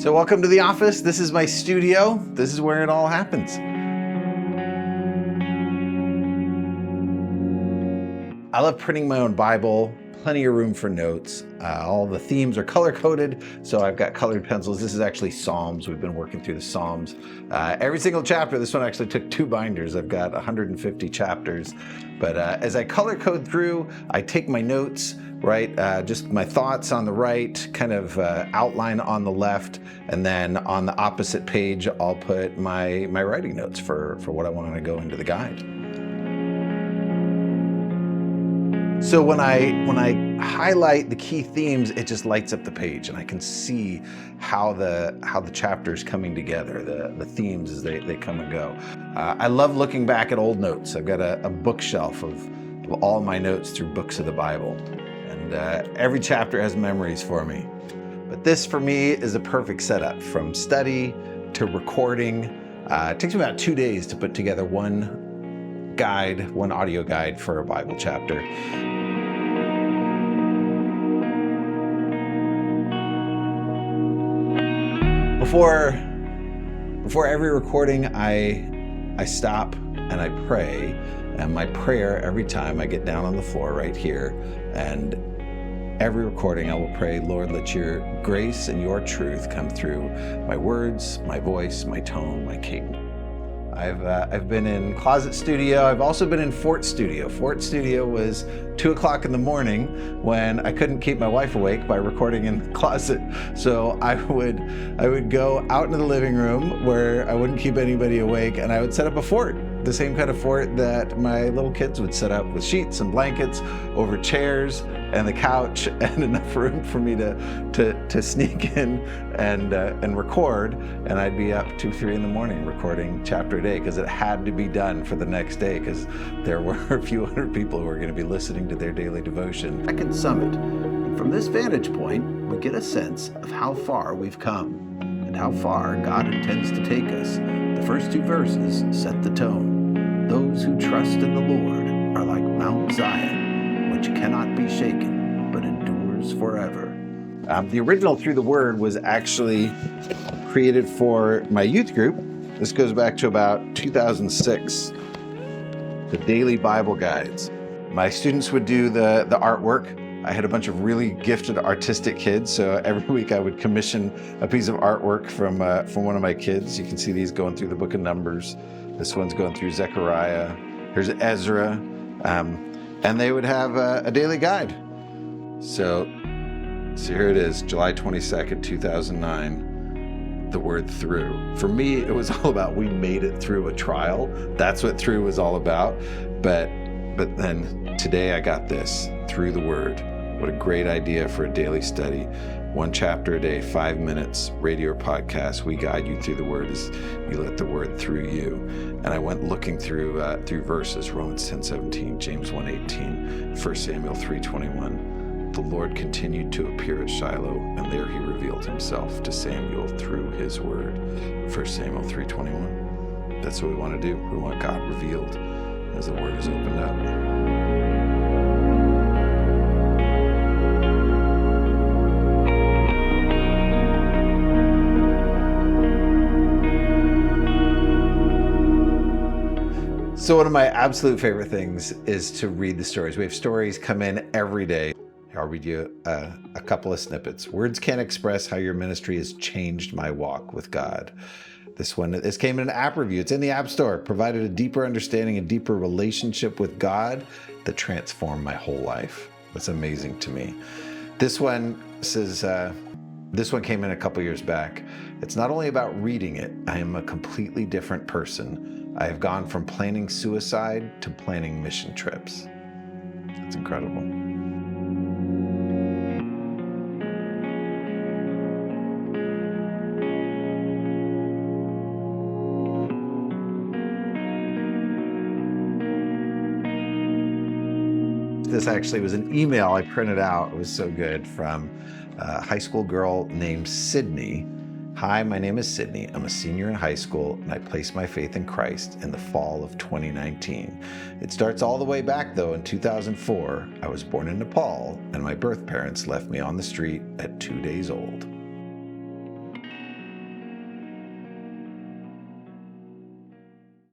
So welcome to the office. This is my studio. This is where it all happens. I love printing my own Bible, plenty of room for notes. All the themes are color-coded, so I've got colored pencils. This is actually Psalms. We've been working through the Psalms. Every single chapter, this one actually took 2 binders. I've got 150 chapters. But as I color code through, I take my notes, right? Just my thoughts on the right, kind of outline on the left, and then on the opposite page, I'll put my writing notes for what I want to go into the guide. So when I highlight the key themes, it just lights up the page, and I can see how the chapter's coming together, the themes as they come and go. I love looking back at old notes. I've got a bookshelf of all my notes through books of the Bible, and every chapter has memories for me. But this, for me, is a perfect setup from study to recording. It takes me about 2 days to put together one audio guide for a Bible chapter. Before every recording, I stop and I pray. And my prayer every time I get down on the floor right here, and every recording I will pray, Lord, let your grace and your truth come through my words, my voice, my tone, my cadence. I've been in Closet Studio. I've also been in Fort Studio. Fort Studio was 2 o'clock in the morning when I couldn't keep my wife awake by recording in the closet. So I would go out into the living room where I wouldn't keep anybody awake, and I would set up a fort, the same kind of fort that my little kids would set up, with sheets and blankets over chairs and the couch, and enough room for me to sneak in and record. And I'd be up 2, 3 in the morning recording chapter a day, because it had to be done for the next day, because there were a few hundred people who were going to be listening to their daily devotion. Second Summit. And from this vantage point, we get a sense of how far we've come and how far God intends to take us. The first 2 verses set the tone. Those who trust in the Lord are like Mount Zion, which cannot be shaken, but endures forever. The original Through the Word was actually created for my youth group. This goes back to about 2006, the daily Bible guides. My students would do the artwork. I had a bunch of really gifted artistic kids, so every week I would commission a piece of artwork from one of my kids. You can see these going through the book of Numbers. This one's going through Zechariah. Here's Ezra. And they would have a daily guide. So here it is, July 22nd, 2009, the word through. For me, it was all about we made it through a trial. That's what through was all about. But then today I got this, through the word. What a great idea for a daily study. 1 chapter a day, 5 minutes, radio or podcast. We guide you through the word as you let the word through you. And I went looking through verses, Romans 10:17, James 1:18, 1 Samuel 3:21. The Lord continued to appear at Shiloh, and there he revealed himself to Samuel through his word. 1 Samuel 3:21. That's what we want to do. We want God revealed as the word is opened up. So one of my absolute favorite things is to read the stories. We have stories come in every day. I'll read you a couple of snippets. Words can't express how your ministry has changed my walk with God. This came in an app review. It's in the App Store. Provided a deeper understanding and deeper relationship with God that transformed my whole life. That's amazing to me. This one says, this one came in a couple years back. It's not only about reading it. I am a completely different person. I have gone from planning suicide to planning mission trips. That's incredible. This actually was an email I printed out. It was so good, from a high school girl named Sydney. Hi, my name is Sydney. I'm a senior in high school, and I placed my faith in Christ in the fall of 2019. It starts all the way back, though, in 2004. I was born in Nepal, and my birth parents left me on the street at 2 days old.